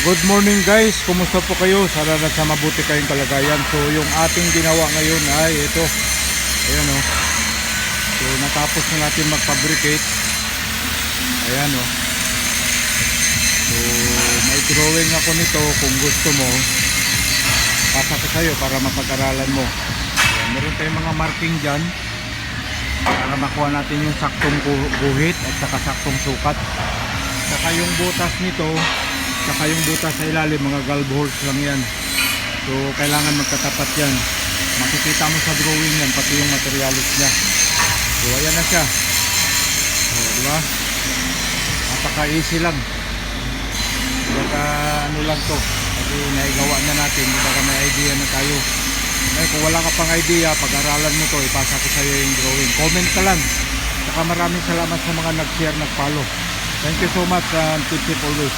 Good morning guys, kumusta po kayo? Sana nasa mabuti kayong kalagayan. So yung ating ginawa ngayon ay ito. Ayan o. So natapos na natin mag-fabricate. Ayan o. So may drawing ako nito. Kung gusto mo, pasa ko sa'yo para mapag-aralan mo. Ayan, meron tayong mga marking dyan para makuha natin yung saktong guhit at saka saktong sukat. Saka yung butas nito, saka yung butas sa ilalim, mga valve holes lang yan. So kailangan magkatapat yan. Makikita mo sa drawing yan, pati yung materialis niya. So ayan na siya. So diba, napaka easy lang. Baka ano lang to, kasi naigawa na natin. Baka may idea na tayo. Eh kung wala ka pang idea, pag-aralan mo to, ipasa ko sa iyo yung drawing. Comment ka lang. Saka maraming salamat sa mga nag-share, nag-follow. Thank you so much and keep safe always.